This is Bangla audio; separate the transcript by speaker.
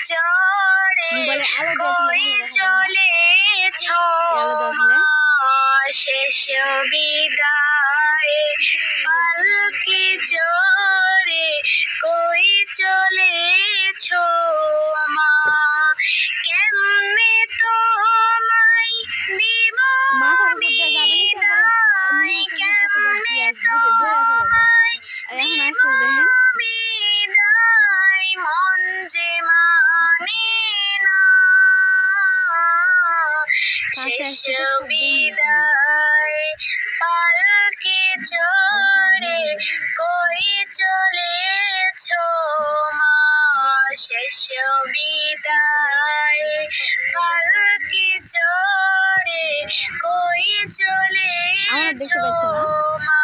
Speaker 1: চড়ে কই চলেছ মা শেষ বিদায় পালকি চড়ে কই চলেছ মা কেমনে তোমায় দিব বিদায় কেমনে তোমায় দিব বিদায় মন যে মানে না শেষ বিদায় পালকি চড়ে কই চলেছ মা শেষ বিদায় পালকি চড়ে কই চলেছ মা